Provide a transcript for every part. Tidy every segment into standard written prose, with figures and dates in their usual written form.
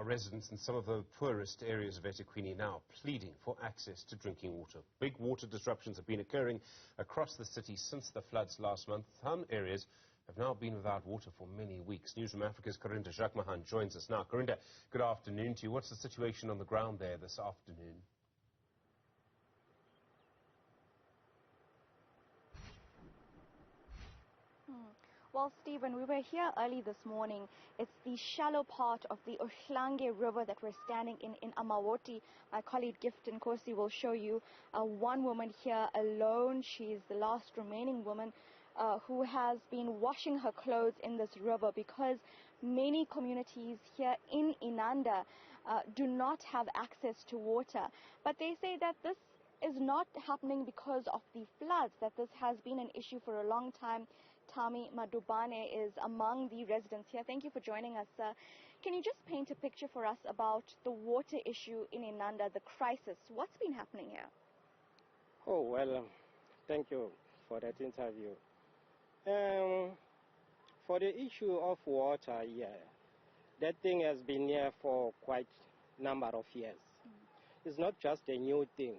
residents in some of the poorest areas of eThekwini now pleading for access to drinking water. Big water disruptions have been occurring across the city since the floods last month. Some areas have now been without water for many weeks. Newzroom Afrika's Karinda Jagmohan joins us now. Karinda, good afternoon to you. What's the situation on the ground there this afternoon? Well, Stephen, we were here early this morning. It's the shallow part of the Ohlange River that we're standing in Amawoti. My colleague Gift Nkosi will show you one woman here alone. She's the last remaining woman who has been washing her clothes in this river because many communities here in Inanda do not have access to water. But they say that this is not happening because of the floods, that this has been an issue for a long time. Tami Madubane is among the residents here. Thank you for joining us, sir. Can you just paint a picture for us about the water issue in Inanda, the crisis? What's been happening here? Oh, well, thank you for that interview. For the issue of water, yeah, that thing has been here for quite a number of years. It's not just a new thing.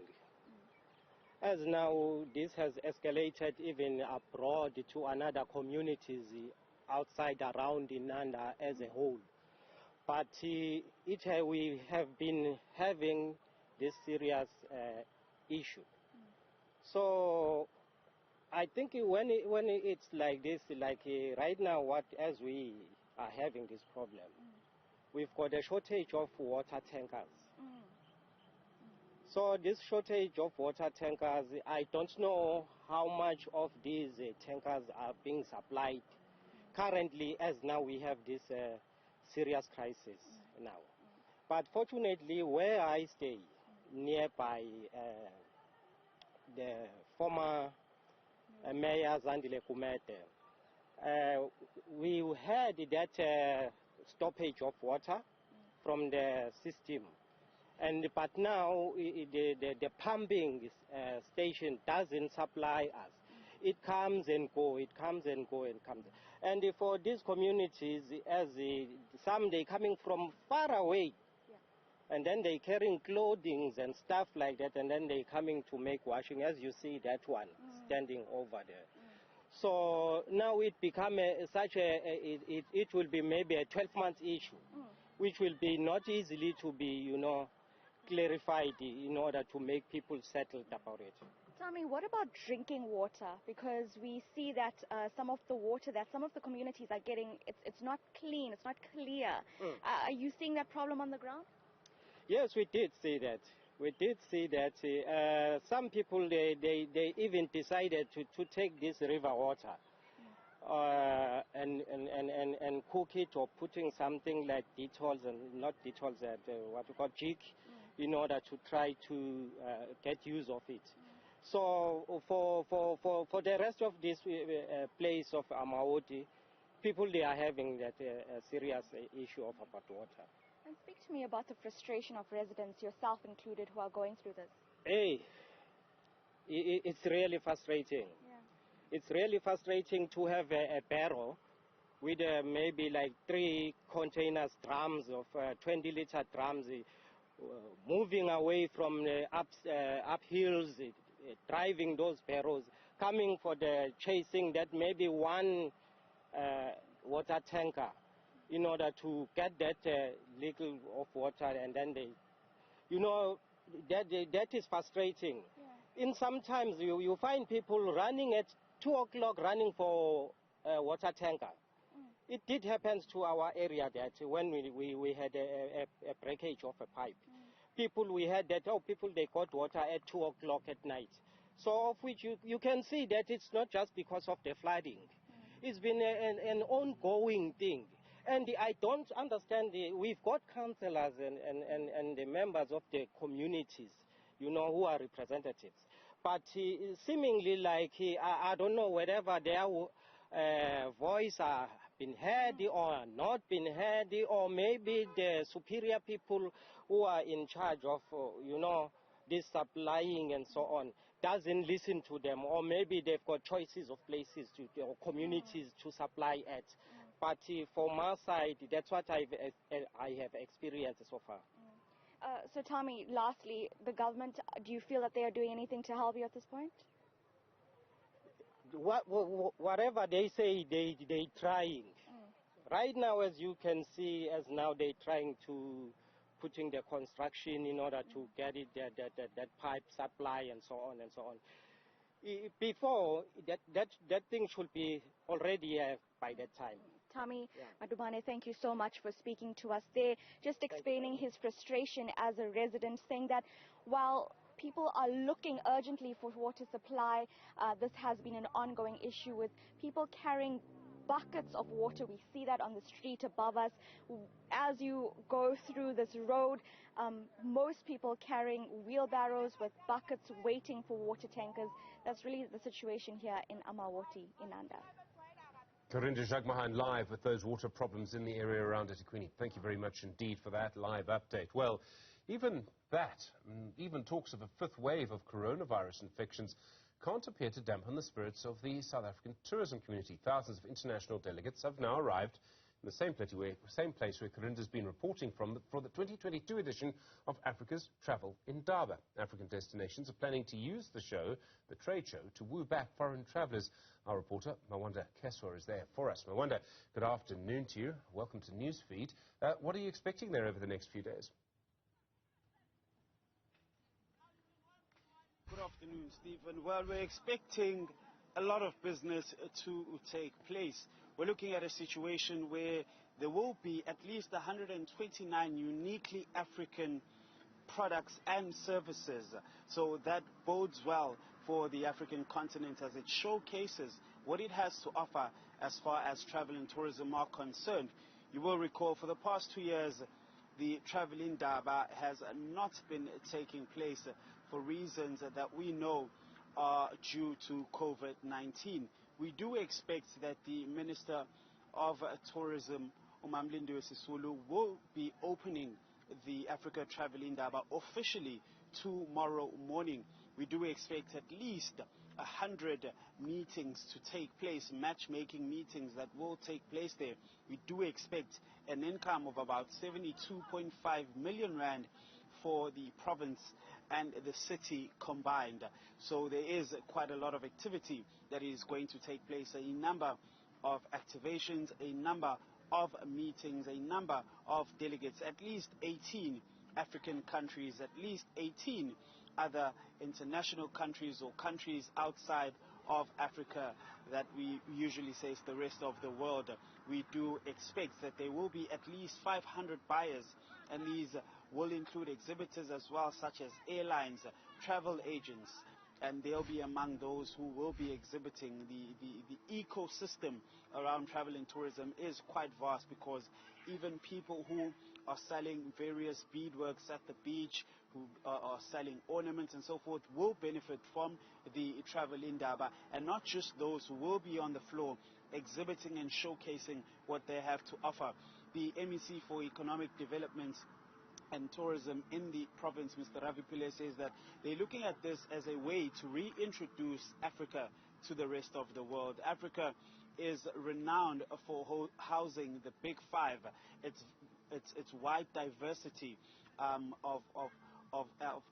As now this has escalated even abroad to another communities outside around Inanda as a whole. But we have been having this serious issue. So I think when it's like this, like right now, as we are having this problem, we've got a shortage of water tankers. So this shortage of water tankers, I don't know how much of these tankers are being supplied currently, as now we have this serious crisis now. But fortunately, where I stay, nearby the former Mayor Zandile Kumete, we had that stoppage of water from the system. But now the pumping station doesn't supply us. It comes and go, it comes and go and comes. And for these communities, as some they coming from far away, and then they carrying clothing and stuff like that, and then they coming to make washing, as you see that one standing over there. So now it become it will be maybe a 12-month issue, which will be not easily to be, clarified in order to make people settled about it. Tell me, what about drinking water? Because we see that some of the water that some of the communities are getting, it's not clean, it's not clear. Are you seeing that problem on the ground? Yes, we did see that. We did see that some people, they even decided to take this river water and cook it, or putting something like detols, and not detols, what we call jig, in order to try to get use of it. So for the rest of this place of Amawoti, people, they are having that serious issue of about water. And speak to me about the frustration of residents, yourself included, who are going through this. Hey, it's really frustrating. Yeah. It's really frustrating to have a barrel with maybe like 3 containers, drums of 20-liter drums, moving away from the uphills, driving those barrels, coming for the chasing that maybe one water tanker in order to get that little of water, and then they, that is frustrating. Yeah. In sometimes you find people running at 2 o'clock running for a water tanker. It did happen to our area that when we had a breakage of a pipe. People, we had that, people, they got water at 2 o'clock at night. So of which you can see that it's not just because of the flooding. It's been an ongoing thing. And I don't understand, we've got councillors and the members of the communities, who are representatives. But seemingly like, I don't know whether their voice are been heard or not been heard, or maybe the superior people who are in charge of, this supplying and so on, doesn't listen to them, or maybe they've got choices of places or communities to supply at. But from my side, that's what I have experienced so far. So tell me, lastly, the government, do you feel that they are doing anything to help you at this point? Whatever they say, they trying. Right now, as you can see, as now they trying to putting the construction in order to get it that pipe supply and so on and so on. Before that thing should be already by that time. Tommy Madubane, thank you so much for speaking to us there, just explaining his frustration as a resident, saying that while people are looking urgently for water supply, this has been an ongoing issue with people carrying buckets of water. We see that on the street above us. As you go through this road, most people carrying wheelbarrows with buckets waiting for water tankers. That's really the situation here in Mawande, in Indaba. Karinda, Jagmohan live with those water problems in the area around eThekwini. Thank you very much indeed for that live update. Well, even talks of a fifth wave of coronavirus infections can't appear to dampen the spirits of the South African tourism community. Thousands of international delegates have now arrived in the same place where Karinda's been reporting from for the 2022 edition of Africa's Travel Indaba. African destinations are planning to use the trade show, to woo back foreign travellers. Our reporter, Mawande Kheswa, is there for us. Mawande, good afternoon to you. Welcome to Newsfeed. What are you expecting there over the next few days? Good afternoon, Stephen. Well, we're expecting a lot of business to take place. We're looking at a situation where there will be at least 129 uniquely African products and services. So that bodes well for the African continent as it showcases what it has to offer as far as travel and tourism are concerned. You will recall for the past 2 years, the Travel Indaba has not been taking place for reasons that we know are due to COVID-19. We do expect that the Minister of Tourism, Umamlindiwe Sisulu, will be opening the Africa Travel Indaba officially tomorrow morning. We do expect at least 100 meetings to take place, matchmaking meetings that will take place there. We do expect an income of about 72.5 million rand for the province and the city combined. So there is quite a lot of activity that is going to take place, a number of activations, a number of meetings, a number of delegates, at least 18 African countries, at least 18 other international countries or countries outside of Africa that we usually say is the rest of the world. We do expect that there will be at least 500 buyers, and these will include exhibitors as well, such as airlines, travel agents, and they'll be among those who will be exhibiting. The ecosystem around travel and tourism is quite vast, because even people who are selling various beadworks at the beach, who are selling ornaments and so forth, will benefit from the Travel Indaba, and not just those who will be on the floor exhibiting and showcasing what they have to offer. The MEC for Economic Development and Tourism in the province, Mr. Ravi Pillay, says that they're looking at this as a way to reintroduce Africa to the rest of the world. Africa is renowned for housing the big five. Its wide diversity of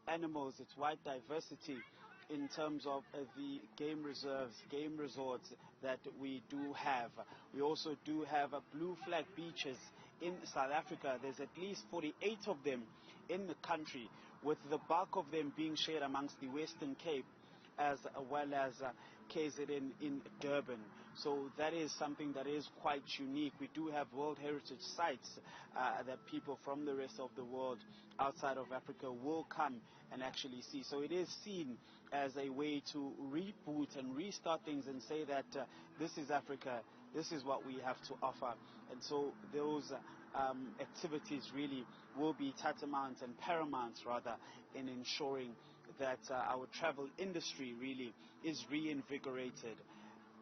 animals, its wide diversity in terms of the game reserves, game resorts that we do have. We also do have blue flag beaches in South Africa. There's at least 48 of them in the country, with the bulk of them being shared amongst the Western Cape as well as KZN in Durban. So that is something that is quite unique. We do have World Heritage sites that people from the rest of the world outside of Africa will come and actually see. So it is seen as a way to reboot and restart things and say that this is Africa, this is what we have to offer. And so those activities really will be tantamount and paramount, rather, in ensuring that our travel industry really is reinvigorated.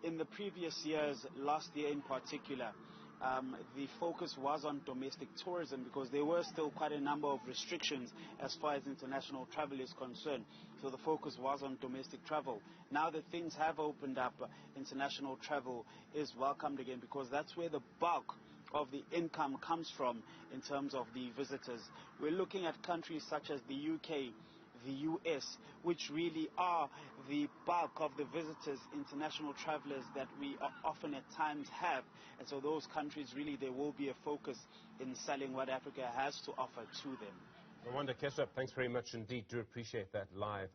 In the previous years, last year in particular, the focus was on domestic tourism because there were still quite a number of restrictions as far as international travel is concerned. So the focus was on domestic travel. Now that things have opened up, international travel is welcomed again because that's where the bulk of the income comes from in terms of the visitors. We're looking at countries such as the UK, the US, which really are the bulk of the visitors, international travelers that we often at times have. And so those countries, really, there will be a focus in selling what Africa has to offer to them. Mawande, Kheswa, thanks very much indeed. Do appreciate that live